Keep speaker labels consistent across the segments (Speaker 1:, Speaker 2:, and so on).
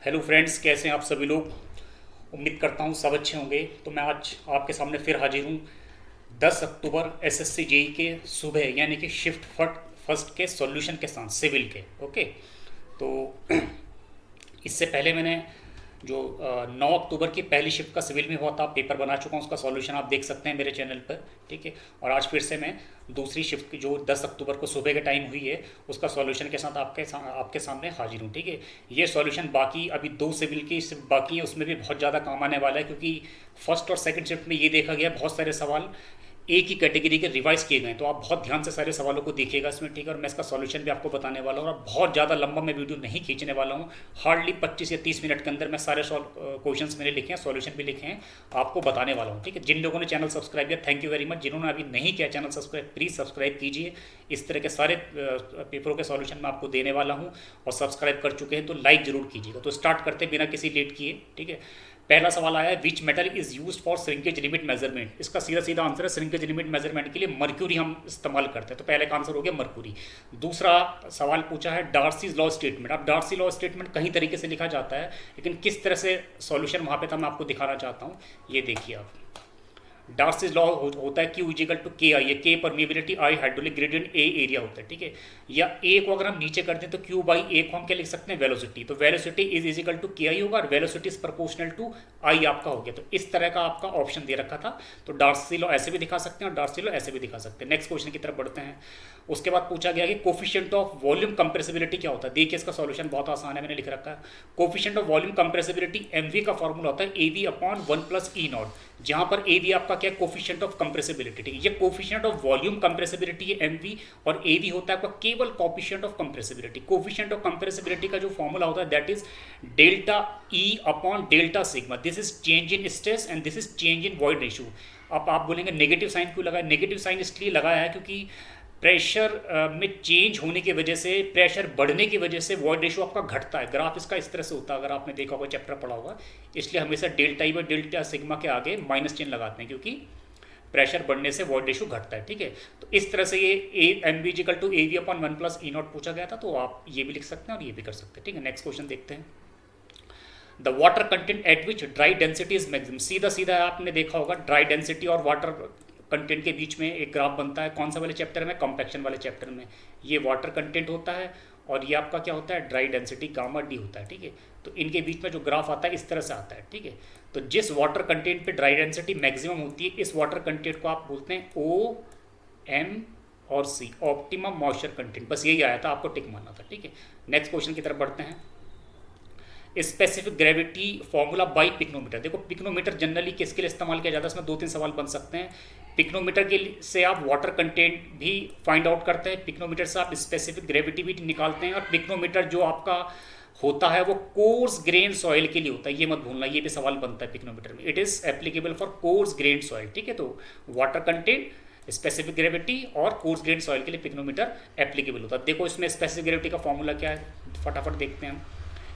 Speaker 1: Hello friends, कैसे हैं आप सभी लोग। उम्मीद करता हूँ सब अच्छे होंगे। तो मैं आज आपके सामने फिर हाजिर हूँ 10 अक्टूबर एसएससी जेई के सुबह यानी कि शिफ्ट फर्स्ट के सॉल्यूशन के साथ सिविल के। ओके। तो इससे पहले मैंने जो 9 अक्टूबर की पहली शिफ्ट का सिविल में हुआ था पेपर बना चुका हूँ, उसका सॉल्यूशन आप देख सकते हैं मेरे चैनल पर। ठीक है। और आज फिर से मैं दूसरी शिफ्ट की जो 10 अक्टूबर को सुबह के टाइम हुई है उसका सॉल्यूशन के साथ आपके सामने हाजिर हूँ। ठीक है। ये सॉल्यूशन बाकी अभी दो सिविल की सिर्फ बाकी है, उसमें भी बहुत ज़्यादा काम आने वाला है, क्योंकि फर्स्ट और सेकंड शिफ्ट में ये देखा गया बहुत सारे सवाल एक ही कैटेगरी के रिवाइज किए गए। तो आप बहुत ध्यान से सारे सवालों को देखिएगा इसमें। ठीक है। और मैं इसका सॉल्यूशन भी आपको बताने वाला हूँ, और बहुत ज़्यादा लंबा मैं वीडियो नहीं खींचने वाला हूँ। हार्डली 25 या 30 मिनट के अंदर मैं सारे क्वेश्चंस मैंने लिखे हैं, सॉल्यूशन भी लिखे हैं, आपको बताने वाला हूँ। ठीक है। जिन लोगों ने चैनल सब्सक्राइब किया थैंक यू वेरी मच। जिन्होंने अभी नहीं किया चैनल सब्सक्राइब, प्लीज़ सब्सक्राइब कीजिए। इस तरह के सारे पेपरों के सॉल्यूशन मैं आपको देने वाला हूँ, और सब्सक्राइब कर चुके हैं तो लाइक जरूर कीजिएगा। तो स्टार्ट करते बिना किसी लेट किए। ठीक है। पहला सवाल आया है, which metal is used for shrinkage limit measurement. इसका सीधा सीधा आंसर है श्रिंकेज लिमिट मेजरमेंट के लिए मर्क्यूरी हम इस्तेमाल करते हैं। तो पहले का आंसर हो गया मर्क्यूरी। दूसरा सवाल पूछा है डार्सीज लॉ स्टेटमेंट। अब डार्सी लॉ स्टेटमेंट कई तरीके से लिखा जाता है, लेकिन किस तरह से सॉल्यूशन वहाँ पे था मैं आपको दिखाना चाहता हूँ। ये देखिए आप, डार्सीज लॉ होता है Q इजिकल टू के आई, के परमिएबिलिटी, आई हाइड्रोलिक ग्रेडियंट, ए एरिया होता है। ठीक है। या ए को अगर हम नीचे कर दें तो Q बाई ए को हम क्या लिख सकते हैं, वेलोसिटी। तो वेलोसिटी इज इजिकल टू के आई होगा, और वेलोसिटी इज प्रोपोर्शनल टू आई आपका हो गया। तो इस तरह का आपका ऑप्शन दे रखा था। तो डार्सी लॉ ऐसे भी दिखा सकते हैं और डार्सी लॉ ऐसे भी दिखा सकते हैं। नेक्स्ट क्वेश्चन की तरफ बढ़ते हैं। उसके बाद पूछा गया कि कोफिशिएंट ऑफ वॉल्यूम कंप्रेसिबिलिटी क्या होता है। देखिए इसका सॉल्यूशन बहुत आसान है, मैंने लिख रखा है। Coefficient of volume compressibility MV का फॉर्मूला होता है AV upon 1 plus E naught, जहां पर एवी आपका क्या है, कोफिशिएंट ऑफ कंप्रेसिबिलिटी। ठीक है। ये कोफिशिएंट ऑफ वॉल्यूम कंप्रेसिबिलिटी है एमवी, और एवी होता है आपका केवल coefficient of compressibility. Coefficient of compressibility का जो फॉर्मूला होता है that is delta E upon delta sigma. This is change in stress and this is change in void ratio. अब आप बोलेंगे नेगेटिव साइन क्यों लगाया। नेगेटिव साइन इसलिए लगाया है क्योंकि प्रेशर में चेंज होने की वजह से, प्रेशर बढ़ने की वजह से वॉइड रेशियो आपका घटता है। ग्राफ इसका इस तरह से होता है, अगर आपने देखा होगा, चैप्टर पढ़ा होगा। इसलिए हमेशा delta E by delta sigma के आगे माइनस चिन्ह लगाते हैं, क्योंकि प्रेशर बढ़ने से वॉइड रेशियो घटता है। ठीक है। तो इस तरह से ये M B is equal to A V upon 1 plus E naught पूछा गया था, तो आप ये भी लिख सकते हैं और ये भी कर सकते हैं। ठीक है। नेक्स्ट क्वेश्चन देखते हैं। The water content eight which dry density is maximum. सीधा सीधा आपने देखा होगा, ड्राई डेंसिटी और वाटर कंटेंट के बीच में एक ग्राफ बनता है। कौन सा वाले चैप्टर में, कॉम्पैक्शन वाले चैप्टर में। ये वाटर कंटेंट होता है और ये आपका क्या होता है, ड्राई डेंसिटी गामा डी होता है। ठीक है। तो इनके बीच में जो ग्राफ आता है इस तरह से आता है। ठीक है। तो जिस वाटर कंटेंट पे ड्राई डेंसिटी मैक्सिमम होती है, इस वाटर कंटेंट को आप बोलते हैं ओ एम और सी, ऑप्टिमम मॉइस्चर कंटेंट। बस यही आया था, आपको टिक मारना था। ठीक है। नेक्स्ट क्वेश्चन की तरफ बढ़ते हैं। Specific gravity formula by pycnometer. देखो पिक्नोमीटर जनरली किसके लिए इस्तेमाल किया जाता है, इसमें 2-3 सवाल बन सकते हैं। पिक्नोमीटर के से आप वाटर कंटेंट भी फाइंड आउट करते हैं, पिक्नोमीटर से आप स्पेसिफिक ग्रेविटी भी निकालते हैं, और पिक्नोमीटर जो आपका होता है वो कोर्स ग्रेन सॉइल के लिए होता है। ये मत भूलना, ये भी सवाल बनता है पिक्नोमीटर में। It is applicable for coarse grain soil. ठीक है। तो वाटर कंटेंट, स्पेसिफिक ग्रेविटी और कोर्स ग्रेन सॉइल के लिए पिक्नोमीटर एप्लीकेबल होता है। देखो इसमें स्पेसिफिक ग्रेविटी का फॉर्मूला क्या है, फटाफट देखते हैं हम।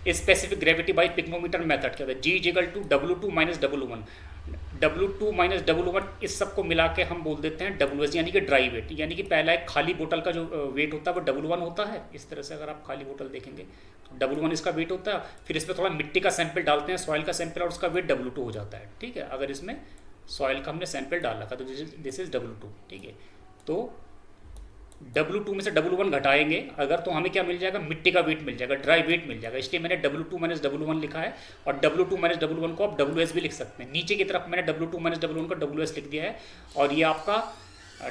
Speaker 1: Specific gravity by pycnometer method क्या होता है, G equal to W2 minus W1। W2 minus W1 इस सबको मिला के हम बोल देते हैं WS, यानी कि ड्राई वेट। यानी कि पहला एक खाली बोतल का जो वेट होता है वो W1 होता है। इस तरह से अगर आप खाली बोतल देखेंगे तो W1 इसका वेट होता है। फिर इसमें थोड़ा मिट्टी का सैंपल डालते हैं, सॉइल का सैंपल, और उसका वेट W2 हो जाता है। ठीक है। अगर इसमें सॉइल का हमने सैंपल डाल रखा तो दिस इज W2। ठीक है। तो W2 में से W1 घटाएंगे अगर, तो हमें क्या मिल जाएगा, मिट्टी का वेट मिल जाएगा, ड्राई वेट मिल जाएगा। इसलिए मैंने W2 माइनस W1 लिखा है, और W2 माइनस W1 को आप WS भी लिख सकते हैं। नीचे की तरफ मैंने W2 माइनस W1 को WS लिख दिया है, और ये आपका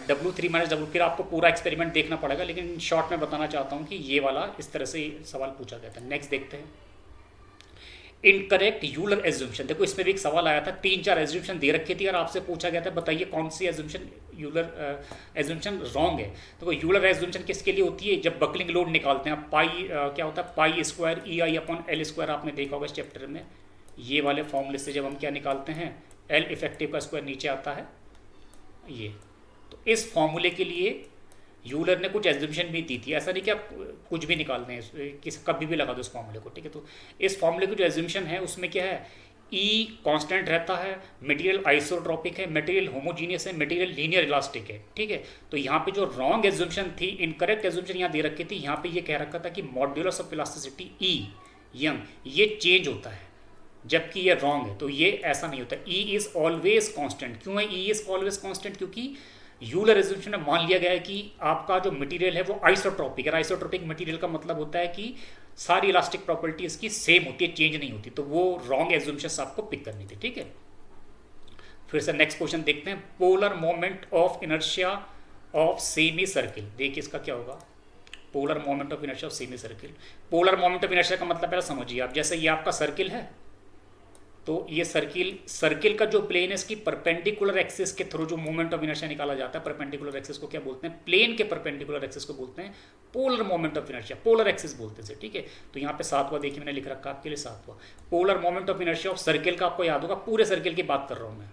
Speaker 1: W3 माइनस W। फिर आपको पूरा एक्सपेरिमेंट देखना पड़ेगा, लेकिन शॉर्ट में बताना चाहता हूँ कि ये वाला इस तरह से सवाल पूछा गया था। नेक्स्ट देखते हैं। Incorrect Euler assumption. देखो इसमें भी एक सवाल आया था, 3-4 एज्यूम्पशन दे रखी थी और आपसे पूछा गया था बताइए कौन सी एज्यूम्पशन यूलर एज्यूम्पशन रॉन्ग है। तो यूलर एज्यूम्पशन किसके लिए होती है, जब बकलिंग लोड निकालते हैं। पाई क्या होता है, पाई स्क्वायर ई आई अपॉन एल स्क्वायर, आपने देखा होगा इस चैप्टर में। ये वाले फॉर्मूले से जब हम क्या निकालते हैं, एल इफेक्टिव का स्क्वायर नीचे आता है ये। तो इस फॉर्मूले के लिए यूलर ने कुछ एज्यूम्पशन भी दी थी। ऐसा नहीं कि आप कुछ भी निकाल दें, किस कभी भी लगा दो इस फॉर्मूले को। ठीक है। तो इस फॉर्मूले की जो एज्यूम्पशन है उसमें क्या है, ई कांस्टेंट रहता है, मटेरियल आइसोट्रॉपिक है, मटेरियल होमोजीनियस है, मटेरियल लीनियर इलास्टिक है। ठीक है। तो यहाँ पे जो रॉन्ग एज्यूम्पशन थी, इनकरेक्ट एज्यूम्पशन यहाँ दे रखी थी, यहाँ पे ये कह रखा था कि modulus of elasticity E young, ये चेंज होता है, जबकि ये रॉन्ग है। तो ये ऐसा नहीं होता। E is always constant. क्यों है ई इज ऑलवेज कांस्टेंट? क्योंकि यूलर रेजोल्यूशन में मान लिया गया है कि आपका जो मटेरियल है वो आइसोट्रोपिक है। आइसोट्रोपिक मटेरियल का मतलब होता है कि सारी इलास्टिक प्रॉपर्टी इसकी सेम होती है, चेंज नहीं होती। तो वो रॉन्ग एज्यूम्पशंस आपको पिक करनी थी, ठीक है। फिर से नेक्स्ट क्वेश्चन देखते हैं। Polar moment of inertia of semi circle. देखिए इसका क्या होगा, polar moment of inertia of semi circle. Polar moment of inertia का मतलब पहले समझिए आप। जैसे ये आपका सर्किल है, तो ये सर्किल का जो प्लेन है, इसकी परपेंडिकुलर एक्सिस के थ्रू जो मोमेंट ऑफ इनर्शिया निकाला जाता है, परपेंडिकुलर एक्सिस को क्या बोलते हैं? प्लेन के परपेंडिकुलर एक्सिस को बोलते हैं polar moment of inertia, polar axis बोलते हैं, ठीक है। तो यहाँ पे सातवां देखिए मैंने लिख रखा आपके लिए, सातवां polar moment of inertia of circle का आपको याद होगा, पूरे सर्किल की बात कर रहा हूँ मैं।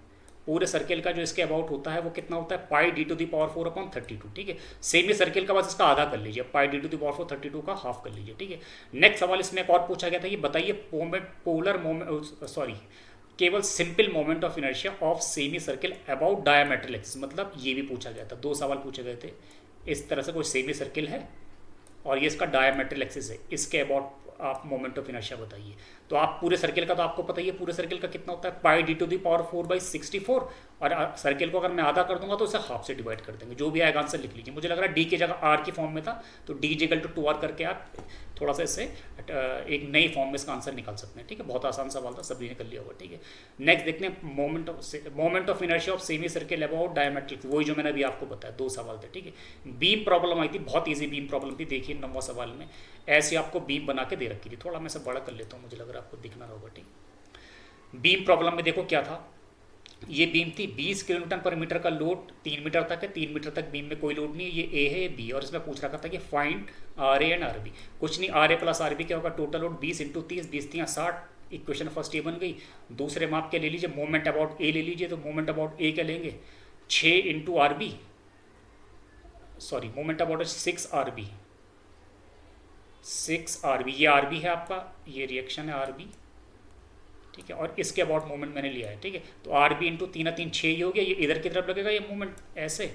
Speaker 1: पूरे सर्किल का जो इसके अबाउट होता है वो कितना होता है? Pi d to the power 4 upon 32, ठीक है। सेमी सर्किल का बस इसका आधा कर लीजिए, पाई डी टू दी पावर 4 32 का हाफ कर लीजिए, ठीक है। नेक्स्ट सवाल इसमें एक और पूछा गया था, ये बताइए पोलर मोमेंट, सॉरी, केवल simple moment of inertia of semi circle about diametrical axis. मतलब ये भी पूछा गया था, दो सवाल पूछे गए थे इस तरह से। कोई सेमी सर्किल है और ये इसका डायमेट्रियल एक्सिस है, इसके अबाउट आप मोमेंट ऑफ इनर्शिया बताइए। तो आप पूरे सर्किल का तो आपको पता ही है, पूरे सर्किल का कितना होता है? Pi d to the power 4/64। और सर्किल को अगर मैं आधा कर दूंगा तो उसे हाफ से डिवाइड कर देंगे। जो भी आएगा आंसर लिख लीजिए। मुझे लग रहा है डी की जगह आर की फॉर्म में था, तो डी इक्वल टू 2r करके आप थोड़ा सा इससे एक नई फॉर्म में इसका आंसर निकाल सकते हैं, ठीक है। बहुत आसान सवाल था, सभी ने कर लिया होगा, ठीक है। नेक्स्ट देखते हैं moment of inertia of semi circle about diametric. वही जो मैंने अभी आपको बताया, दो सवाल थे, ठीक है। बीम प्रॉब्लम आई थी, बहुत ईजी बीम प्रॉब्लम थी। देखिए 9वां सवाल में ऐसे आपको बीम बना के दे रखी थी। थोड़ा मैं सब बड़ा कर लेता हूँ, मुझे लग रहा है आपको दिखना होगा, ठीक। बीम प्रॉब्लम में देखो क्या था, ये बीम थी 20 किलोन्यूटन पर मीटर का लोड 3 मीटर तक है। 3 मीटर तक बीम में कोई लोड नहीं है। ये ए है, ये बी, और इसमें पूछ रखा था कि find R A and R B. कुछ नहीं, R A plus R B क्या होगा? Total load 20 into 30, 20 3 60। Equation first ये बन गई। दूसरे माप क्या ले लीजिए? मोमेंट अबाउट ए ले लीजिए। तो मोमेंट अबाउट ए क्या लेंगे? 6 into R B, sorry moment about 6 R B, 6 R B. ये आर बी है आपका, ये रिएक्शन है आर बी, ठीक है। और इसके अबाउट मोमेंट मैंने लिया है, ठीक है। तो आर बी इंटू 3 3 6 ही हो गया। ये इधर की तरफ लगेगा ये मोमेंट ऐसे,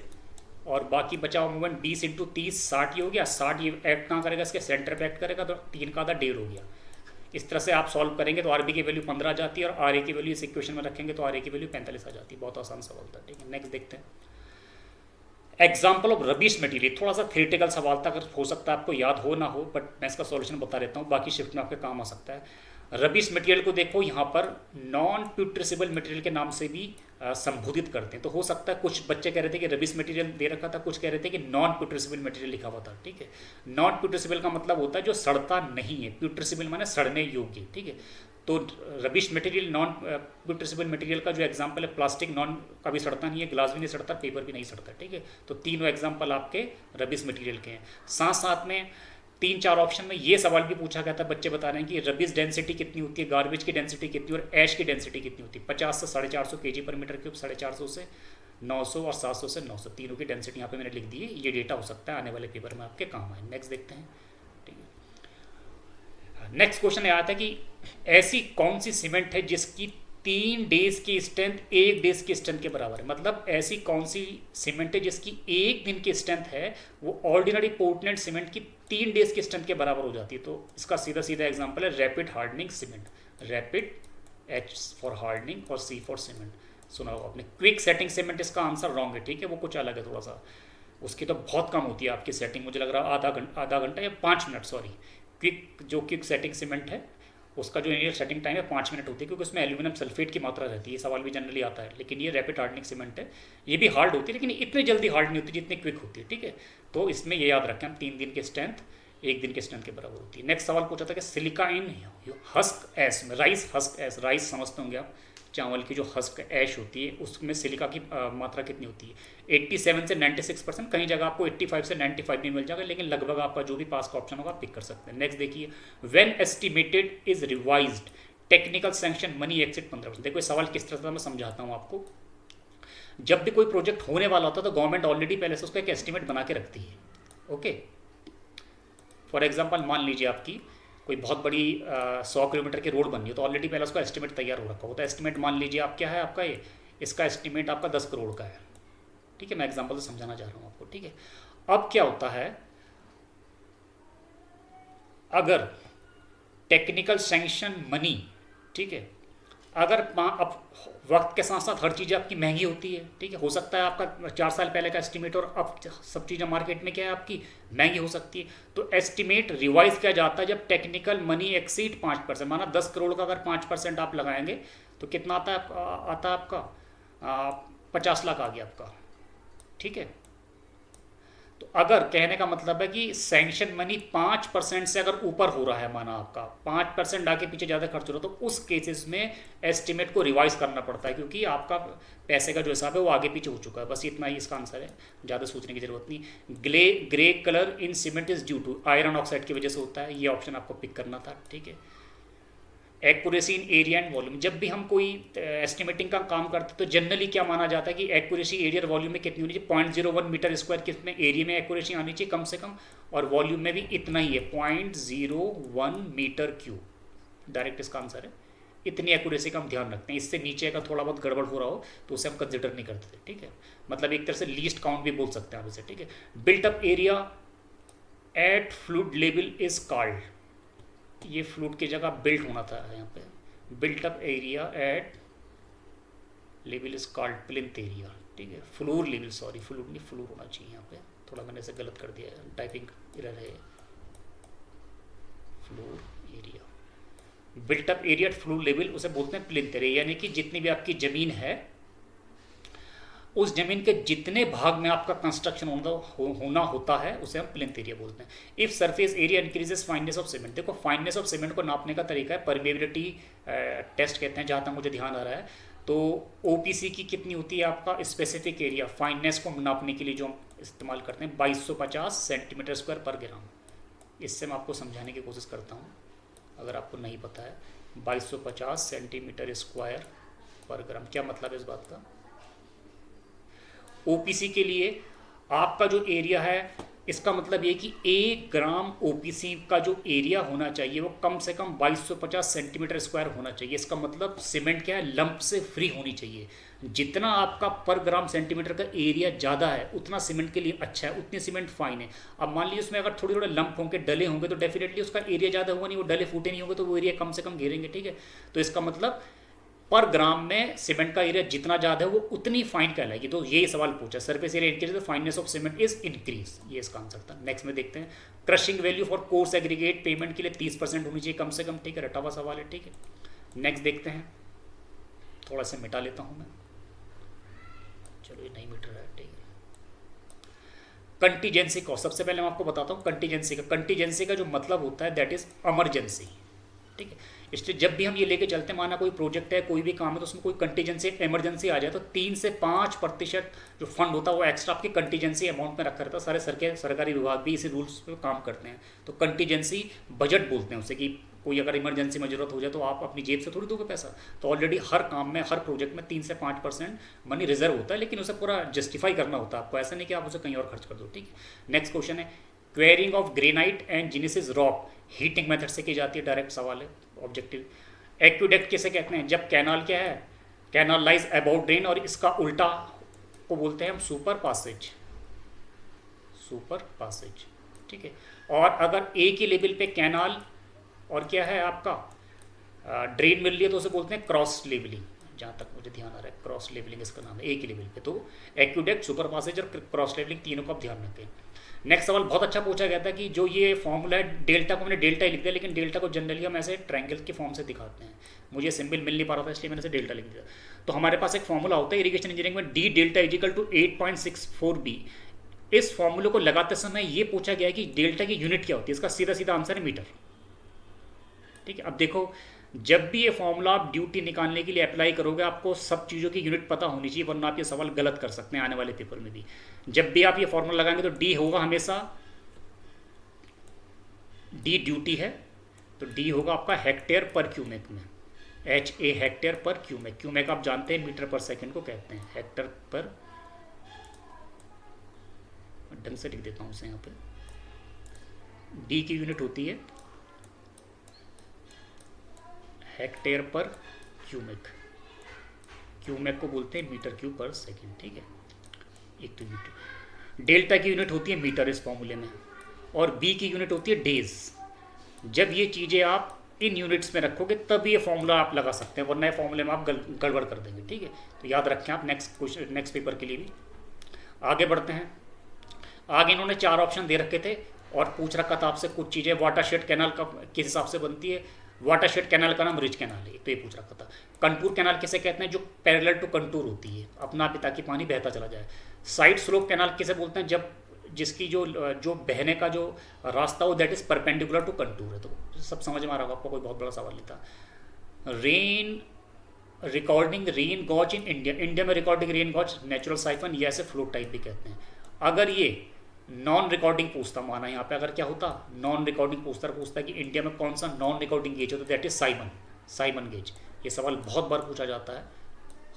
Speaker 1: और बाकी बचा हुआ मोमेंट 20 इंटू 30 60 ही हो गया। 60 ये एक्ट कहाँ करेगा? इसके सेंटर पे एक्ट करेगा, तो 3 का आधा 1.5 हो गया। इस तरह से आप सॉल्व करेंगे तो आर बी की वैल्यू 15 आ जाती है, और आर ए की वैल्यू इस इक्वेशन में रखेंगे तो आर ए की वैल्यू 45 आ जाती है। बहुत आसान सवाल था, ठीक है। नेक्स्ट देखते हैं। Example of rubbish material. थोड़ा सा थ्योरेटिकल सवाल था, अगर हो सकता है आपको याद हो ना हो, बट मैं इसका सॉल्यूशन बता देता हूँ, बाकी शिफ्ट में आपके काम आ सकता है। रबिश मटेरियल को देखो यहाँ पर नॉन प्यूट्रेसिबल मटेरियल के नाम से भी संबोधित करते हैं। तो हो सकता है कुछ बच्चे कह रहे थे कि रबिश मटेरियल दे रखा था, कुछ कह रहे थे कि नॉन प्यूट्रेसिबल मटेरियल लिखा हुआ था, ठीक है। नॉन प्यूट्रेसिबल का मतलब होता है जो सड़ता नहीं है, प्यूट्रेसिबल माने सड़ने योग्य, ठीक है। तो रबिश मटेरियल, नॉन प्यूट्रेसिबल मटेरियल का जो एग्जांपल है, प्लास्टिक नॉन कभी सड़ता नहीं है, ग्लास भी नहीं सड़ता, पेपर भी नहीं सड़ता, ठीक है। तो तीनों एग्जांपल आपके रबिश मटेरियल के हैं। साथ साथ में 3-4 ऑप्शन में ये सवाल भी पूछा गया था, बच्चे बता रहे हैं कि रबिश डेंसिटी कितनी होती है, गार्बेज की डेंसिटी कितनी और ऐश की डेंसिटी कितनी होती है। 50 से 450 kg पर मीटर क्यूब, 450 से 900 और 700 से 900, तीनों की डेंसिटी यहाँ पे मैंने लिख दी है। ये डेटा हो सकता है आने वाले पेपर में आपके काम आए। नेक्स्ट देखते हैं, ठीक है। नेक्स्ट क्वेश्चन आया था कि ऐसी कौन सी सीमेंट है जिसकी 3 डेज की स्ट्रेंथ 1 डेज की स्ट्रेंथ के बराबर है। मतलब ऐसी कौन सी सीमेंट है जिसकी 1 दिन की स्ट्रेंथ है वो ऑर्डिनरी पोर्टलैंड सीमेंट की 3 डेज की स्ट्रेंथ के बराबर हो जाती है। तो इसका सीधा सीधा एग्जांपल है rapid hardening cement. Rapid, H for hardening और सी फॉर सीमेंट। सुना होगा आपने। क्विक सेटिंग सीमेंट इसका आंसर रॉन्ग है, ठीक है। वो कुछ अलग है थोड़ा सा, उसकी तो बहुत कम होती है आपकी सेटिंग, मुझे लग रहा है आधा घंटा या 5 minute, sorry. Quick setting cement है उसका जो इनिशियल सेटिंग टाइम है 5 मिनट होती है, क्योंकि उसमें एल्यूमिनियम सल्फेट की मात्रा रहती है। ये सवाल भी जनरली आता है। लेकिन ये रैपिड हार्डनिंग सीमेंट है, ये भी हार्ड होती है लेकिन इतनी जल्दी हार्ड नहीं होती जितनी क्विक होती है, ठीक है। तो इसमें ये याद रखें हम, 3 दिन की स्ट्रेंथ 1 दिन के स्ट्रेंथ के बराबर होती है। नेक्स्ट सवाल पूछा था कि सिलिका इन हस्क एश में, राइस हस्क एश, राइस समझते होंगे आप, चावल की जो हस्क ऐश होती है उसमें सिलिका की मात्रा कितनी होती है? 87 से 96%। कहीं जगह आपको 85 से 95 भी मिल जाएगा, लेकिन लगभग आपका जो भी पास का ऑप्शन होगा आप पिक कर सकते हैं। नेक्स्ट देखिए, when estimated is revised technical sanction money exit 15%। देखो सवाल किस तरह से मैं समझाता हूँ आपको। जब भी कोई प्रोजेक्ट होने वाला होता है तो गवर्नमेंट ऑलरेडी पहले से उसका एक एस्टिमेट बना के रखती है, ओके। फॉर एग्जाम्पल मान लीजिए आपकी कोई बहुत बड़ी 100 किलोमीटर की रोड बननी है, तो ऑलरेडी पहले उसका एस्टिमेट तैयार हो रखा होता है। एस्टिमेट मान लीजिए आप क्या है आपका, ये इसका एस्टिमेट आपका 10 करोड़ का है, ठीक है। मैं एग्जांपल से समझाना चाह रहा हूँ आपको, ठीक है। अब क्या होता है, अगर टेक्निकल सैंक्शन मनी, ठीक है। अगर अब वक्त के साथ साथ हर चीज़ आपकी महंगी होती है, ठीक है। हो सकता है आपका 4 साल पहले का एस्टिमेट और अब सब चीज़ें मार्केट में क्या है आपकी महंगी हो सकती है। तो एस्टिमेट रिवाइज किया जाता है जब टेक्निकल मनी एक्सीड 5%। माना 10 करोड़ का अगर 5% आप लगाएंगे तो कितना आता है आपका 50 लाख आ गया आपका, ठीक है। तो अगर कहने का मतलब है कि सैंक्शन मनी 5% से अगर ऊपर हो रहा है, माना आपका 5% आगे पीछे ज़्यादा खर्च हो रहा है, तो उस केसेस में एस्टिमेट को रिवाइज करना पड़ता है, क्योंकि आपका पैसे का जो हिसाब है वो आगे पीछे हो चुका है। बस इतना ही इसका आंसर है, ज़्यादा सोचने की जरूरत नहीं। Grey colour in cement is due to iron oxide की वजह से होता है, ये ऑप्शन आपको पिक करना था, ठीक है। Accuracy in area and volume, जब भी हम कोई एस्टिमेटिंग का काम करते हैं तो जनरली क्या माना जाता है कि एक्यूरेसी एरिया और वॉल्यूम में कितनी होनी चाहिए, 0.01 मीटर स्क्वायर कितने एरिया में एक्यूरेसी आनी चाहिए कम से कम, और वॉल्यूम में भी इतना ही है 0.01 मीटर क्यूब। डायरेक्ट इसका आंसर है, इतनी एक्यूरेसी का हम ध्यान रखते हैं। इससे नीचे का थोड़ा बहुत गड़बड़ हो रहा हो तो उसे हम कंसिडर नहीं करते, ठीक है। मतलब एक तरह से लीस्ट काउंट भी बोल सकते हैं आप इसे, ठीक है। Built up area at fluid level is called, ये फ्लूट की जगह बिल्ट होना था यहाँ पे, built up area at level is called plinth area, ठीक है। फ्लोर लेवल, सॉरी फ्लूट नहीं, फ्लोर होना चाहिए यहाँ पे, थोड़ा मैंने इसे गलत कर दिया है, टाइपिंग एरर है। Floor area, built up area at floor level उसे बोलते हैं प्लिंथ एरिया, यानी कि जितनी भी आपकी ज़मीन है उस जमीन के जितने भाग में आपका कंस्ट्रक्शन होना होता है उसे हम प्लिंथ एरिया बोलते हैं। If surface area increases fineness of cement, देखो फाइननेस ऑफ सीमेंट को नापने का तरीका है परमेबिलिटी टेस्ट कहते हैं, जहाँ तक मुझे ध्यान आ रहा है। तो ओपीसी की कितनी होती है आपका स्पेसिफिक एरिया फाइननेस को नापने के लिए जो हम इस्तेमाल करते हैं 2250 सेंटीमीटर स्क्वायर पर ग्राम। इससे मैं आपको समझाने की कोशिश करता हूँ अगर आपको नहीं पता है। 2250 सेंटीमीटर स्क्वायर पर ग्राम, क्या मतलब है इस बात का। ओपीसी के लिए आपका जो एरिया है, इसका मतलब ये कि 1 ग्राम ओपीसी का जो एरिया होना चाहिए वो कम से कम 2250 सेंटीमीटर स्क्वायर होना चाहिए। इसका मतलब सीमेंट क्या है, लंप से फ्री होनी चाहिए। जितना आपका पर ग्राम सेंटीमीटर का एरिया ज़्यादा है उतना सीमेंट के लिए अच्छा है, उतनी सीमेंट फाइन है। अब मान लीजिए उसमें अगर थोड़े थोड़े लंप होंगे, डले होंगे, तो डेफिनेटली उसका एरिया ज़्यादा होगा नहीं, वो डले फूटे नहीं होंगे तो वो एरिया कम से कम घेरेंगे, ठीक है। तो इसका मतलब पर ग्राम में सीमेंट का एरिया जितना ज़्यादा है वो उतनी फाइन कहलाएगी। तो ये सवाल पूछा, सरफेस एरिया इंक्रीज तो fineness of cement is increase, ये इसका आंसर था। नेक्स्ट में देखते हैं, crushing value for coarse aggregate payment के लिए 30% होनी चाहिए कम से कम, ठीक है। रटा हुआ सवाल है, ठीक है। नेक्स्ट देखते हैं, थोड़ा सा मिटा लेता हूँ मैं, चलो ये नहीं मिट रहा है, ठीक है। कंटीजेंसी कॉस्ट, सबसे पहले मैं आपको बताता हूँ कंटीजेंसी का जो मतलब होता है दैट इज इमरजेंसी, ठीक है। इसलिए जब भी हम ये लेके चलते हैं, माना कोई प्रोजेक्ट है, कोई भी काम है, तो उसमें कोई कंटीजेंसी इमरजेंसी आ जाए तो 3 से 5% जो फंड होता है वो एक्स्ट्रा आपकी कंटीजेंसी अमाउंट में रखा रहता है। सारे सरकारी विभाग भी इसी रूल्स पे काम करते हैं। तो कंटीजेंसी बजट बोलते हैं उसे, कि कोई अगर इमरजेंसी में जरूरत हो जाए तो आप अपनी जेब से थोड़ी दोगे पैसा। तो ऑलरेडी हर काम में, हर प्रोजेक्ट में 3 से 5% मनी रिजर्व होता है, लेकिन उसे पूरा जस्टिफाई करना होता है आपको, ऐसा नहीं कि आप उसे कहीं और खर्च कर दो, ठीक है। नेक्स्ट क्वेश्चन है, quarrying of granite and Genesis rock heating method से की जाती है, डायरेक्ट सवाल है, ऑब्जेक्टिव। एक्विडेक्ट किसे कहते हैं, जब कैनाल क्या है, कैनाल लाइज अबाउट ड्रेन, और इसका उल्टा को बोलते हैं हम सुपर पासेज, ठीक है। और अगर ए के लेवल पे कैनाल और क्या है आपका ड्रेन मिल रही है तो उसे बोलते हैं क्रॉस लेवलिंग, जहाँ तक मुझे ध्यान आ रहा है क्रॉस लेवलिंग इसका नाम है ए के लेवल पे। तो एक्विडेक्ट, सुपर पासेज और क्रॉस लेवलिंग तीनों को आप ध्यान रखें। नेक्स्ट सवाल बहुत अच्छा पूछा गया था कि जो ये फॉर्मूला है डेल्टा को, मैंने डेल्टा ही लिख दिया, लेकिन डेल्टा को जनरली हम ऐसे ट्रायंगल के फॉर्म से दिखाते हैं, मुझे सिंबल मिल नहीं पा रहा था इसलिए मैंने इसे डेल्टा लिख दिया। तो हमारे पास एक फॉर्मूला होता है इरिगेशन इंजीनियरिंग में, D delta is equal to 8.64 B. इस फॉर्मूले को लगाते समय ये पूछा गया है कि डेल्टा की यूनिट क्या होती है, इसका सीधा सीधा आंसर है मीटर, ठीक है। अब देखो, जब भी ये फॉर्मूला आप ड्यूटी निकालने के लिए अप्लाई करोगे आपको सब चीज़ों की यूनिट पता होनी चाहिए, वरना आप ये सवाल गलत कर सकते हैं आने वाले पेपर में भी। जब भी आप ये फॉर्मूला लगाएंगे तो डी होगा हमेशा, डी ड्यूटी है तो डी होगा आपका हेक्टेयर पर क्यूमेक में, HA हेक्टेयर पर क्यूमेक। क्यूमेक आप जानते हैं मीटर पर सेकंड को कहते हैं, हेक्टेयर पर, ढंग से लिख देता हूँ उसे यहाँ पे, डी की यूनिट होती है हेक्टेयर पर क्यूमेक, क्यूमेक को बोलते हैं मीटर क्यूब पर सेकंड, ठीक है। एक तो यूनिट, डेल्टा की यूनिट होती है मीटर इस फॉर्मूले में, और बी की यूनिट होती है डेज। जब ये चीज़ें आप इन यूनिट्स में रखोगे तब ये फॉर्मूला आप लगा सकते हैं, वरना नए फॉर्मूले में आप गड़बड़ कर देंगे। ठीक है, तो याद रखें आप नेक्स्ट क्वेश्चन नेक्स्ट पेपर के लिए भी। आगे बढ़ते हैं। आगे इन्होंने 4 ऑप्शन दे रखे थे और पूछ रखा था आपसे कुछ चीज़ें वाटरशेड कैनाल का किस हिसाब से बनती है। वाटरशेड कैनाल का नाम रिज कैनाल है, तो ये पूछ रखा था। कंटूर कैनाल किसे कहते हैं, जो पैरेलल टू कंटूर होती है, अपना भी ताकि पानी बहता चला जाए। साइड स्लोप कैनाल किसे बोलते हैं, जब जिसकी जो बहने का जो रास्ता हो that is perpendicular to contour है। तो सब समझ में आ रहा होगा आपको, कोई बहुत बड़ा सवाल नहीं था। Rain recording rain gauge in India, India में recording rain gauge natural siphon, ये ऐसे फ्लोट टाइप भी कहते हैं। अगर ये नॉन रिकॉर्डिंग पूछता, माना यहाँ पे अगर क्या होता, नॉन रिकॉर्डिंग पूछता है कि इंडिया में कौन सा नॉन रिकॉर्डिंग गेज होता है, दैट इज साइमन गेज। ये सवाल बहुत बार पूछा जाता है,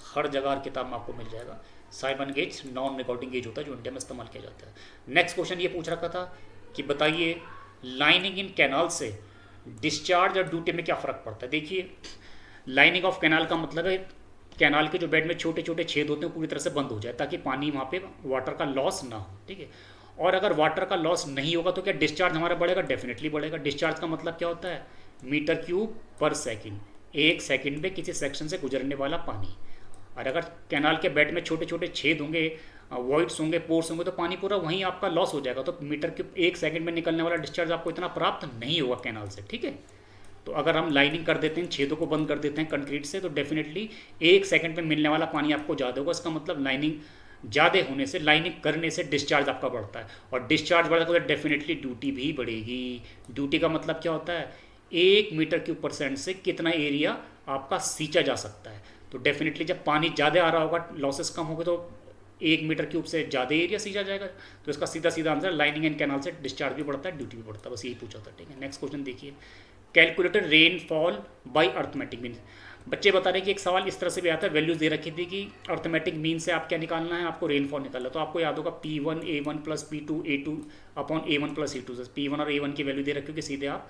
Speaker 1: हर जगह किताब में आपको मिल जाएगा। Simon gauge non recording gauge होता है जो इंडिया में इस्तेमाल किया जाता है। नेक्स्ट क्वेश्चन ये पूछ रखा था कि बताइए लाइनिंग इन कैनाल से डिस्चार्ज और ड्यूटी में क्या फ़र्क पड़ता है। देखिए, लाइनिंग ऑफ कैनाल का मतलब है कैनाल के जो बेड में छोटे छोटे छेद होते हैं पूरी तरह से बंद हो जाए ताकि पानी वहाँ पे वाटर का लॉस ना हो। ठीक है, और अगर वाटर का लॉस नहीं होगा तो क्या डिस्चार्ज हमारा बढ़ेगा, डेफिनेटली बढ़ेगा। डिस्चार्ज का मतलब क्या होता है, मीटर क्यूब पर सेकंड, 1 सेकंड में किसी सेक्शन से गुजरने वाला पानी। और अगर कैनाल के बेड में छोटे छोटे छेद होंगे, वॉइड्स होंगे, पोर्स होंगे, तो पानी पूरा वहीं आपका लॉस हो जाएगा। तो मीटर क्यूब 1 सेकंड में निकलने वाला डिस्चार्ज आपको इतना प्राप्त नहीं होगा कैनाल से। ठीक है, तो अगर हम लाइनिंग कर देते हैं, छेदों को बंद कर देते हैं कंक्रीट से, तो डेफिनेटली 1 सेकंड में मिलने वाला पानी आपको ज़्यादा होगा। इसका मतलब लाइनिंग ज़्यादा होने से, लाइनिंग करने से डिस्चार्ज आपका बढ़ता है, और डिस्चार्ज बढ़ेगा तो डेफिनेटली ड्यूटी भी बढ़ेगी। ड्यूटी का मतलब क्या होता है, 1 मीटर क्यूब परसेंट से कितना एरिया आपका सींचा जा सकता है। तो डेफिनेटली जब पानी ज़्यादा आ रहा होगा, लॉसेस कम होंगे, तो 1 मीटर क्यूब से ज़्यादा एरिया सींचा जाएगा। तो इसका सीधा सीधा आंसर, लाइनिंग एंड कैनाल से डिस्चार्ज भी बढ़ता है, ड्यूटी भी बढ़ता है। बस यही पूछा था। ठीक है, नेक्स्ट क्वेश्चन देखिए, calculated rainfall by arithmetic mean. बच्चे बता रहे हैं कि एक सवाल इस तरह से भी आता है, वैल्यूज दे रखी थी कि अर्थमेटिक मीन से आप क्या निकालना है, आपको रेनफॉल निकालना है। तो आपको याद होगा P1 A1 plus P2 A2 upon A1 plus A2 से P1 और A1 की वैल्यू दे रखी होगी, सीधे आप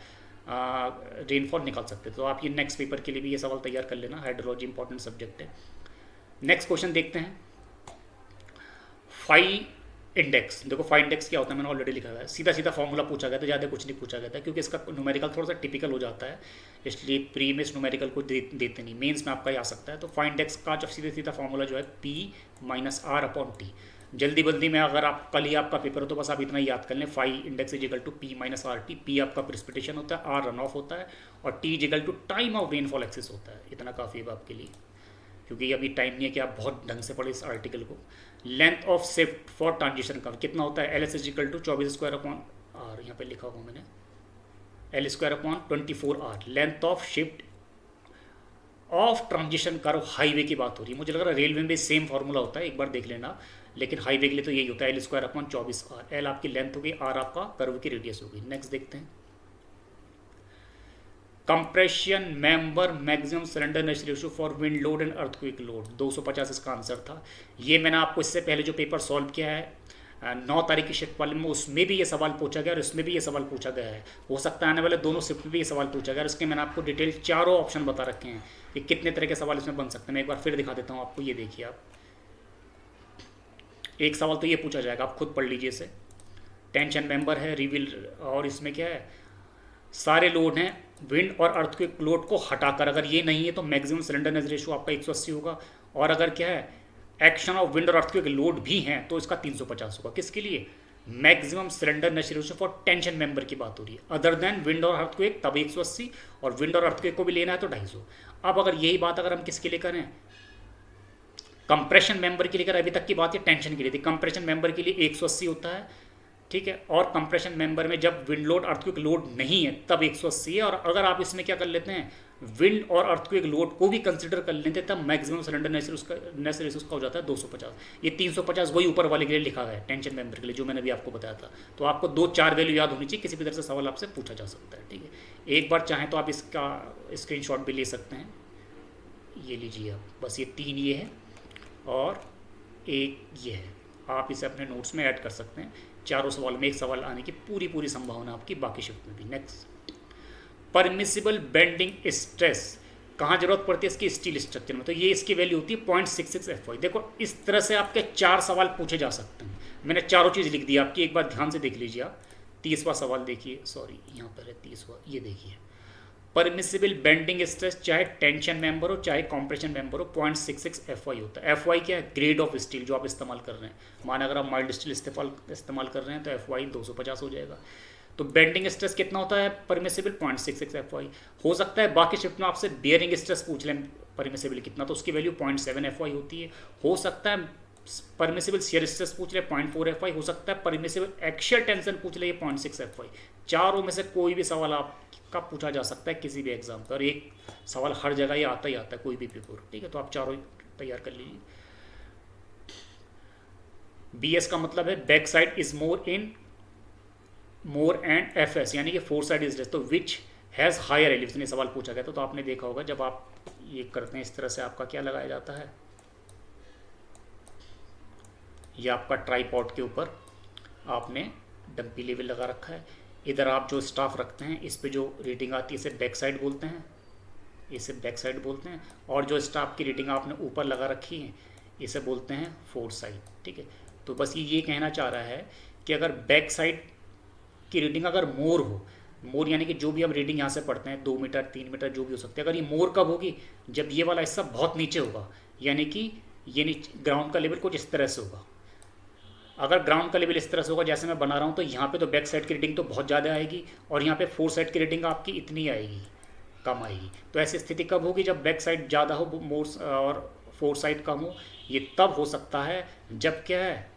Speaker 1: रेनफॉल निकाल सकते हैं। तो आप ये नेक्स्ट पेपर के लिए भी ये सवाल तैयार कर लेना, हाइड्रोलॉजी इंपॉर्टेंट सब्जेक्ट है। नेक्स्ट क्वेश्चन देखते हैं, फाई इंडेक्स। देखो फाई इंडेक्स क्या होता है, मैंने ऑलरेडी लिखा हुआ है। सीधा सीधा फॉर्मूला पूछा गया था, ज़्यादा कुछ नहीं पूछा गया था, क्योंकि इसका न्यूमेरिकल थोड़ा सा टिपिकल हो जाता है, इसलिए प्री में इस न्यूमेरिकल को देते नहीं, मेंस में आपका ही आ सकता है। तो फाई इंडेक्स का जो सीधा सीधा फॉर्मूला जो है P minus R upon T. जल्दी बल्दी में अगर आप कल ही आपका पेपर हो तो बस आप इतना याद कर लें, phi index is equal to P minus R T. P आपका प्रिसिपिटेशन होता है, R रन ऑफ होता है, और T is equal to time of rainfall excess होता है। इतना काफ़ी है आपके लिए, क्योंकि अभी टाइम नहीं है कि आप बहुत ढंग से पढ़े इस आर्टिकल को। Length of shift for transition curve कितना होता है, LS is equal to 24 square upon R, यहाँ पे लिखा हुआ मैंने L square upon 24R। Length of shift of transition curve, highway की बात हो रही है, मुझे लग रहा है रेलवे में सेम फार्मूला होता है, एक बार देख लेना, लेकिन हाईवे के लिए तो यही होता है L square upon 24R। L आपकी लेंथ होगी, R आपका कर्व की रेडियस होगी। नेक्स्ट देखते हैं, compression member maximum slenderness ratio for wind load and earthquake load 250 इसका आंसर था। ये मैंने आपको इससे पहले जो पेपर सॉल्व किया है 9 तारीख की शिफ्ट वाले में, उसमें भी ये सवाल पूछा गया और इसमें भी ये सवाल पूछा गया है। हो सकता है आने वाले दोनों शिफ्ट में भी ये सवाल पूछा गया, और इसके मैंने आपको डिटेल चारों ऑप्शन बता रखे हैं कि कितने तरह के सवाल इसमें बन सकते हैं। मैं एक बार फिर दिखा देता हूँ आपको, ये देखिए आप, एक सवाल तो ये पूछा जाएगा, आप खुद पढ़ लीजिए इसे। टेंशन मेंबर है, रिवील, और इसमें क्या है, सारे लोड हैं, विंड और अर्थक्वेक लोड को हटाकर, अगर ये नहीं है तो मैक्सिमम सिलेंडरनेस रेशियो आपका 180 होगा, और अगर क्या है एक्शन ऑफ विंड और अर्थक्वेक लोड भी हैं तो इसका 350 होगा। किसके लिए, maximum slenderness ratio for tension member की बात हो रही है, अदर देन विंड और अर्थक्वेक तब 180, और विंड और अर्थक्वेक को भी लेना है तो 250। अब अगर यही बात अगर हम किसके लिए करें, कंप्रेशन मेंबर के लिए करें, अभी तक की बात है टेंशन के लिए थी, कंप्रेशन मेंबर के लिए 180 होता है, ठीक है, और कंप्रेशन मेंबर में जब विंड लोड अर्थक्वेक लोड नहीं है तब 180 है, और अगर आप इसमें क्या कर लेते हैं, विंड और अर्थक्वेक लोड को भी कंसिडर कर लेते हैं, तब मैक्सिमम सिलेंडरनेस रेशियो उसका हो जाता है 250। ये 350 वही ऊपर वाले के लिए लिखा है टेंशन मेंबर के लिए, जो मैंने भी आपको बताया था। तो आपको 2-4 वैल्यू याद होनी चाहिए, किसी भी तरह से सवाल आपसे पूछा जा सकता है। ठीक है, एक बार चाहें तो आप इसका स्क्रीनशॉट भी ले सकते हैं, ये लीजिए आप, बस ये 3 ये है और एक ये है, आप इसे अपने नोट्स में ऐड कर सकते हैं। चारों सवाल में एक सवाल आने की पूरी संभावना आपकी बाकी शिफ्ट में भी। नेक्स्ट, परमिसिबल बेंडिंग स्ट्रेस कहाँ जरूरत पड़ती है इसकी, स्टील स्ट्रक्चर में, तो ये इसकी वैल्यू होती है 0.66 FY। देखो इस तरह से आपके 4 सवाल पूछे जा सकते हैं, मैंने चारों चीज़ लिख दी आपकी, एक बार ध्यान से देख लीजिए आप। 30वां सवाल देखिए, सॉरी यहाँ पर है 30वां, ये देखिए, परमिसिबल बेंडिंग स्ट्रेस चाहे टेंशन मेंबर हो चाहे कॉम्प्रेशन मेंबर हो 0.66 FY होता है। FY क्या है? ग्रेड ऑफ स्टील जो आप इस्तेमाल कर रहे हैं। माना अगर आप माइल्ड स्टील इस्तेमाल कर रहे हैं तो FY 250 हो जाएगा। तो बेंडिंग स्ट्रेस कितना होता है परमिसिबल? 0.66 FY। हो सकता है बाकी शिफ्ट में आपसे बियरिंग स्ट्रेस पूछ लें परमिसिबल कितना, तो उसकी वैल्यू 0.7 FY होती है। हो सकता है परमिसिबल शियर स्ट्रेस पूछ ले 0.4 FY। हो सकता है परमिसिबल एक्शियल टेंशन पूछ ले 0.6 FY। चारों में से कोई भी सवाल आपका पूछा जा सकता है किसी भी एग्जाम पर, और एक सवाल हर जगह ही आता है कोई भी पेपर, ठीक है। तो आप चारों तैयार कर लीजिए। BS का मतलब है back side is more and FS यानी कि फोर साइड इज लेस, तो विच हैज़ हायर एलिवेशन ये सवाल पूछा गया था। तो आपने देखा होगा जब आप ये करते हैं इस तरह से आपका क्या लगाया जाता है, ये आपका ट्राईपॉड के ऊपर आपने डंपी लेवल लगा रखा है। इधर आप जो स्टाफ रखते हैं इस पे जो रीडिंग आती है इसे बैक साइड बोलते हैं, इसे बैक साइड बोलते हैं। और जो स्टाफ की रीडिंग आपने ऊपर लगा रखी है इसे बोलते हैं फोर साइड, ठीक है। तो बस ये कहना चाह रहा है कि अगर बैक साइड की रीडिंग अगर मोर हो, मोर यानी कि जो भी हम रीडिंग यहाँ से पढ़ते हैं 2 मीटर 3 मीटर जो भी हो सकते हैं, अगर ये मोर कब होगी? जब ये वाला हिस्सा बहुत नीचे होगा, यानी कि ये नीचे ग्राउंड का लेवल कुछ इस तरह से होगा। अगर ग्राउंड का लेवल इस तरह से होगा जैसे मैं बना रहा हूँ, तो यहाँ पे तो बैक साइड की रीडिंग तो बहुत ज़्यादा आएगी और यहाँ पे फोर साइड की रीडिंग आपकी इतनी आएगी, कम आएगी। तो ऐसी स्थिति कब होगी? जब बैक साइड ज़्यादा हो मोर और फोर साइड कम हो। ये तब हो सकता है जब क्या है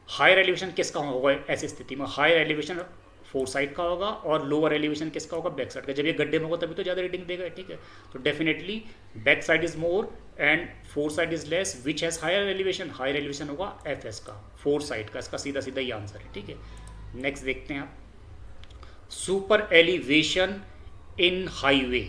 Speaker 1: हायर एलिवेशन किसका होगा? ऐसी स्थिति में हायर एलिवेशन फोर साइड का होगा और लोअर एलिवेशन किसका होगा? बैक साइड का। जब ये गड्ढे में होगा तभी तो ज़्यादा रीडिंग देगा, ठीक है। तो definitely back side is more and fore side is less, which has higher elevation? Higher elevation होगा FS का, फोर साइड का। इसका सीधा सीधा ये आंसर है, ठीक है। नेक्स्ट देखते हैं आप, सुपर एलिवेशन इन हाईवे।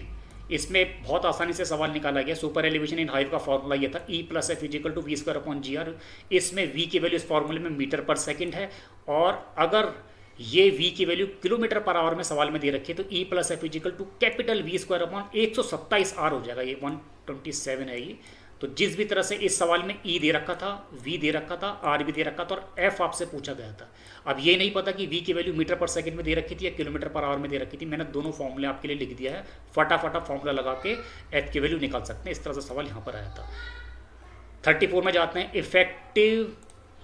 Speaker 1: इसमें बहुत आसानी से सवाल निकाला गया। सुपर एलिवेशन इन हाईवे का फॉर्मूला ये था E+F = V²/GR। इसमें V की वैल्यू इस फॉर्मूले में मीटर पर सेकंड है, और अगर ये V की वैल्यू किलोमीटर पर आवर में सवाल में दे रखी है तो E+F = V²/127R हो जाएगा। ये 127 है ये। तो जिस भी तरह से इस सवाल में E दे रखा था, V दे रखा था, R भी दे रखा था और F आपसे पूछा गया था। अब ये नहीं पता कि V की वैल्यू मीटर पर सेकंड में दे रखी थी या किलोमीटर पर आवर में दे रखी थी। मैंने दोनों फॉर्मूले आपके लिए लिख दिया है, फटाफट फॉर्मूला लगा के F की वैल्यू निकाल सकते हैं। इस तरह से सवाल यहाँ पर आया था। 34 में जाते हैं, effective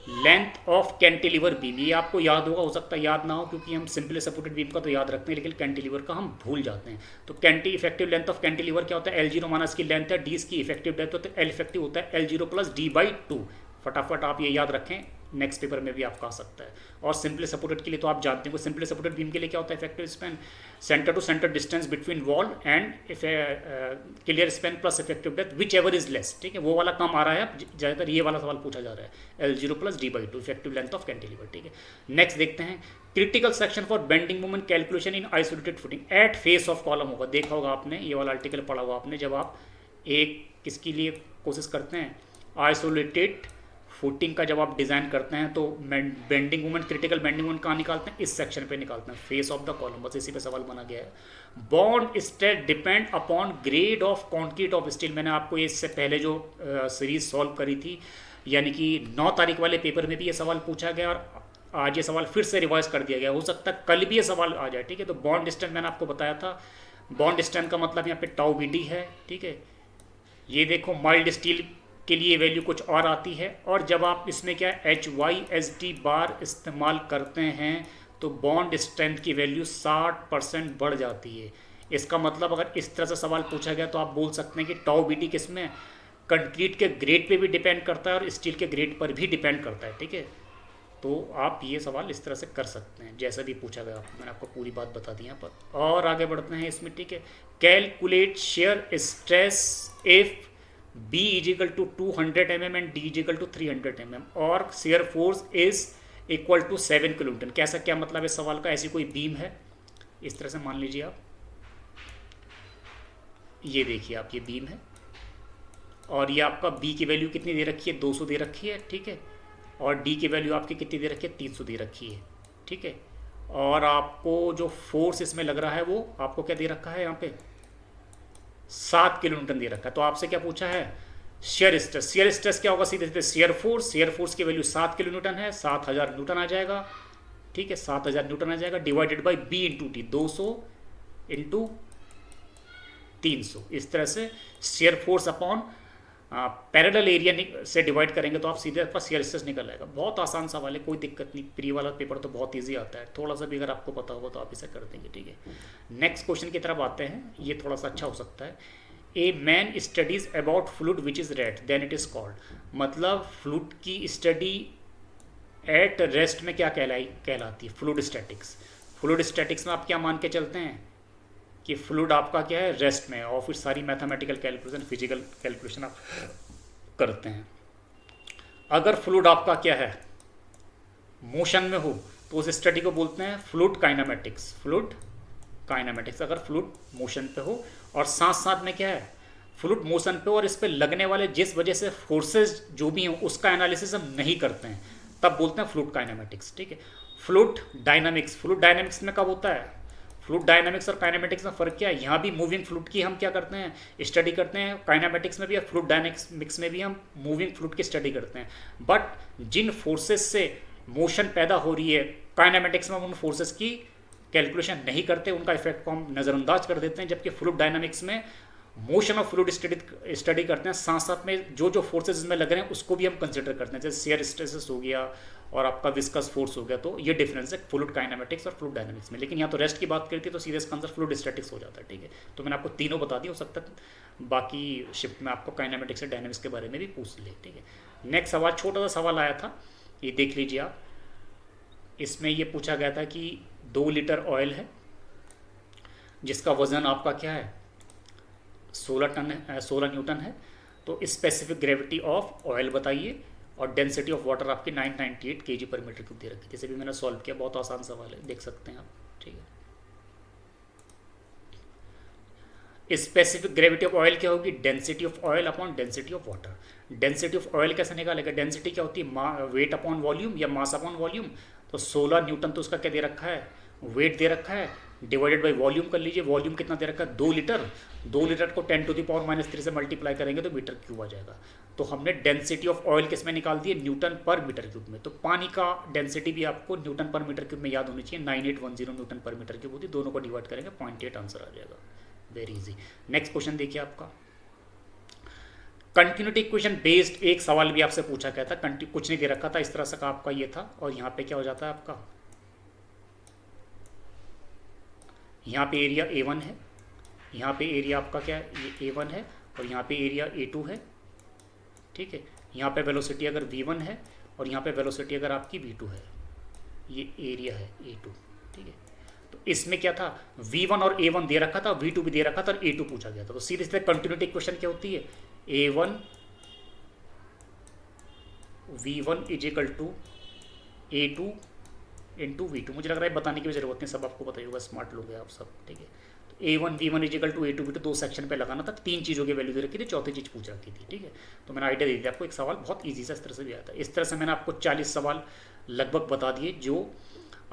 Speaker 1: length of cantilever beam. ये आपको याद होगा, हो सकता है याद ना हो क्योंकि हम सिंपली सपोर्टेड बीम का तो याद रखते हैं लेकिन कैंटिलीवर का हम भूल जाते हैं। तो इफेक्टिव लेंथ ऑफ कैंटिलीवर क्या होता है? L0 माना इसकी लेंथ है, D इसकी इफेक्टिव लेंथ होता है, L इफेक्टिव होता है L0 + D/2। फटाफट आप ये याद रखें, नेक्स्ट पेपर में भी आपका आ सकता है। और सिंपली सपोर्टेड के लिए तो आप जानते हो, सिंपली सपोर्टेड बीम के लिए क्या होता है? Effective span centre to centre distance between wall and clear span plus effective depth whichever is less, ठीक है। वो वाला कम आ रहा है, ज़्यादातर ये वाला सवाल पूछा जा रहा है। L0 + D/2 effective length of cantilever, ठीक है। नेक्स्ट देखते हैं, critical section for bending moment calculation in isolated footing at face of column होगा। देखा होगा आपने, ये वाला आर्टिकल पढ़ा होगा आपने, जब आप एक किसके लिए कोशिश करते हैं, आइसोलेटेड फुटिंग का जब आप डिज़ाइन करते हैं तो bending moment, critical bending moment कहाँ निकालते हैं? इस सेक्शन पे निकालते हैं, फेस ऑफ द कॉलम। बस इसी पे सवाल बना गया है। Bond stress depend upon grade of concrete of steel. मैंने आपको इससे पहले जो सीरीज सॉल्व करी थी, यानी कि 9 तारीख वाले पेपर में भी ये सवाल पूछा गया और आज ये सवाल फिर से रिवाइज कर दिया गया। हो सकता है कल भी ये सवाल आ जाए, ठीक है। तो बॉन्ड स्ट्रेंथ मैंने आपको बताया था, बॉन्ड स्ट्रेंथ का मतलब यहाँ पे τBD है, ठीक है। ये देखो माइल्ड स्टील के लिए वैल्यू कुछ और आती है, और जब आप इसमें क्या HYSD बार इस्तेमाल करते हैं तो बॉन्ड स्ट्रेंथ की वैल्यू 60% बढ़ जाती है। इसका मतलब अगर इस तरह से सवाल पूछा गया तो आप बोल सकते हैं कि τBD किस में, कंक्रीट के ग्रेड पे भी डिपेंड करता है और स्टील के ग्रेड पर भी डिपेंड करता है, ठीक है। तो आप ये सवाल इस तरह से कर सकते हैं जैसा भी पूछा गया। मैंने आपको पूरी बात बता दी यहाँ पर, और आगे बढ़ते हैं इसमें, ठीक है। Calculate shear stress if B = 200 mm and D = 300 mm और shear force is equal to 7 kilonewton. कैसा, क्या मतलब है इस सवाल का? ऐसी कोई बीम है, इस तरह से मान लीजिए आप, ये देखिए आप, ये बीम है और ये आपका B की वैल्यू कितनी दे रखी है? 200 दे रखी है, ठीक है। और D की वैल्यू आपकी कितनी दे रखी है? 300 दे रखी है, ठीक है। और आपको जो फोर्स इसमें लग रहा है वो आपको क्या दे रखा है? यहाँ पे 7 किलोन्यूटन दे रखा है। तो आपसे क्या पूछा है? Shear stress. शेयर स्ट्रेस क्या होगा? सीधे सीधे शेयर फोर्स की वैल्यू 7 किलोन्यूटन है, 7000 न्यूटन आ जाएगा, ठीक है। 7000 न्यूटन आ जाएगा, डिवाइडेड बाई B × T, 200 × 300। इस तरह से shear force upon parallel area से डिवाइड करेंगे तो आप सीधे आपका शेयर स्ट्रेस निकल आएगा। बहुत आसान सवाल है, कोई दिक्कत नहीं। प्री वाला पेपर तो बहुत ईजी आता है, थोड़ा सा भी अगर आपको पता होगा तो आप इसे कर देंगे, ठीक है। नेक्स्ट क्वेश्चन की तरफ आते हैं, ये थोड़ा सा अच्छा हो सकता है। A man studies about fluid which is red then it is called, मतलब फ्लूइड की स्टडी एट रेस्ट में क्या कहलाती है? Fluid statics. फ्लूइड स्टैटिक्स में आप क्या मान के चलते हैं कि फ्लूइड आपका क्या है? रेस्ट में है, और फिर सारी मैथमेटिकल कैलकुलेशन, फिजिकल कैलकुलेशन आप करते हैं। अगर फ्लूइड आपका क्या है? मोशन में हो तो उस स्टडी को बोलते हैं फ्लूइड काइनेमेटिक्स। फ्लूइड काइनेमेटिक्स अगर फ्लूइड मोशन पे हो, और साथ साथ में क्या है? फ्लूइड मोशन पे और इस पे लगने वाले जिस वजह से फोर्सेज जो भी हो उसका एनालिसिस हम नहीं करते हैं, तब बोलते हैं फ्लूइड काइनेमेटिक्स, ठीक है। फ्लूइड डायनामिक्स, फ्लूइड डायनामिक्स में कब होता है? फ्लूइड डायनामिक्स और काइनेमेटिक्स में फ़र्क क्या है? यहाँ भी मूविंग फ्लूइड की हम क्या करते हैं? स्टडी करते हैं। काइनेमेटिक्स में भी और फ्लूइड डायनामिक्स में भी हम मूविंग फ्लूइड की स्टडी करते हैं। बट जिन फोर्सेज से मोशन पैदा हो रही है, काइनेमेटिक्स में हम उन फोर्सेज की कैलकुलेशन नहीं करते, उनका इफेक्ट को हम नज़रअंदाज कर देते हैं। जबकि फ्लूइड डायनामिक्स में मोशन ऑफ फ्लूइड स्टडी करते हैं, साथ साथ में जो जो फोर्सेज इसमें लग रहे हैं उसको भी हम कंसिडर करते हैं, जैसे शेयर स्ट्रेसेस हो गया और आपका विस्कस फोर्स हो गया। तो ये डिफरेंस है फ्लूइड काइनेमेटिक्स और फ्लूइड डायनामिक्स में। लेकिन यहाँ तो रेस्ट की बात करती है तो सीधे इसका आंसर फ्लूइड स्टैटिक्स हो जाता है, ठीक है। तो मैंने आपको तीनों बता दिया, हो सकता है बाकी शिफ्ट में आपको काइनेमेटिक्स और डायनामिक्स के बारे में भी पूछ ले, ठीक है। नेक्स्ट सवाल, छोटा सा सवाल आया था, ये देख लीजिए आप। इसमें ये पूछा गया था कि 2 लीटर ऑयल है जिसका वजन आपका क्या है? 16 न्यूटन है। तो स्पेसिफिक ग्रेविटी ऑफ ऑयल बताइए, और डेंसिटी ऑफ वाटर आपकी 998 kg पर मीटर क्यूब दे रखी है। जैसे भी मैंने सॉल्व किया, बहुत आसान सवाल है, देख सकते हैं आप, ठीक है। स्पेसिफिक ग्रेविटी ऑफ ऑयल क्या होगी? Density of oil upon density of water. Density of oil कैसे निकालेगा? डेंसिटी क्या होती है? वेट अपॉन वॉल्यूम या मास अपॉन वॉल्यूम। तो 16 न्यूटन तो उसका क्या दे रखा है? वेट दे रखा है, डिवाइडेड बाई वॉल्यूम कर लीजिए। वॉल्यूम कितना दे रखा है? 2 लीटर। 2 लीटर को 10⁻³ से मल्टीप्लाई करेंगे तो मीटर क्यूब आ जाएगा। तो हमने डेंसिटी ऑफ ऑयल किस में निकाल दी है? न्यूटन पर मीटर क्यूब में। तो पानी का डेंसिटी भी आपको न्यूटन पर मीटर क्यूब में याद होनी चाहिए, 9810 न्यूटन पर मीटर क्यूब होती है। दोनों को डिवाइड करेंगे 0.8 आंसर आ जाएगा। Very easy. नेक्स्ट क्वेश्चन देखिए आपका, कंटिन्यूटी इक्वेशन बेस्ड एक सवाल भी आपसे पूछा गया था, कुछ नहीं दे रखा था, इस तरह से का आपका ये था। और यहाँ पे क्या हो जाता है आपका? यहाँ पे एरिया A1 है, यहाँ पे एरिया आपका क्या है? ये A1 है, और यहाँ पे एरिया A2 है, ठीक है। यहाँ पे वेलोसिटी अगर V1 है और यहाँ पे वेलोसिटी अगर आपकी V2 है, ये एरिया है A2, ठीक है। तो इसमें क्या था? V1 और A1 दे रखा था, V2 भी दे रखा था, और A2 पूछा गया था। तो सीधे सीधे कंटिन्यूटी इक्वेशन क्या होती है? A1 V1 is equal to A2 into V2। मुझे लग रहा है बताने की भी जरूरत नहीं, सब आपको पता ही होगा, स्मार्ट लोग हैं आप सब, ठीक है। तो A1 V1 is equal to A2 V2 दो सेक्शन पे लगाना था, 3 चीज़ों की वैल्यू दे रखी थी, चौथी चीज़ पूछ रखी थी, ठीक है। तो मैंने आइडिया दे दिया आपको, एक सवाल बहुत ईजी सा इस तरह से भी आता है। इस तरह से मैंने आपको 40 सवाल लगभग बता दिए जो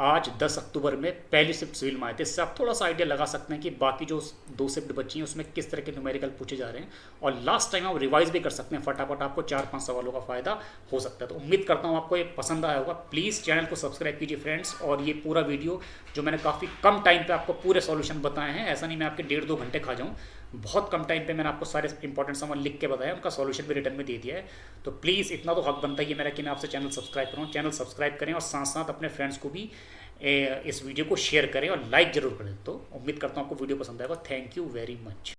Speaker 1: आज 10 अक्टूबर में पहली शिफ्ट सिविल में आए थे। इससे आप थोड़ा सा आइडिया लगा सकते हैं कि बाकी जो 2 शिफ्ट बची हैं उसमें किस तरह के न्यूमेरिकल पूछे जा रहे हैं, और लास्ट टाइम आप रिवाइज भी कर सकते हैं फटाफट, आपको 4-5 सवालों का फ़ायदा हो सकता है। तो उम्मीद करता हूँ आपको ये पसंद आया होगा। प्लीज़ चैनल को सब्सक्राइब कीजिए फ्रेंड्स, और ये पूरा वीडियो जो मैंने काफ़ी कम टाइम पर आपको पूरे सॉल्यूशन बताए हैं, ऐसा नहीं मैं आपके 1.5-2 घंटे खा जाऊँ, बहुत कम टाइम पे मैंने आपको सारे इंपॉर्टेंट सवाल लिख के बताया, उनका सॉल्यूशन भी रिटर्न में दे दिया है। तो प्लीज़ इतना तो हक बनता ही है मेरा कि मैं आपसे चैनल सब्सक्राइब करूँ। चैनल सब्सक्राइब करें और साथ साथ अपने फ्रेंड्स को भी इस वीडियो को शेयर करें और लाइक ज़रूर करें। तो उम्मीद करता हूँ आपको वीडियो पसंद आएगा। Thank you very much.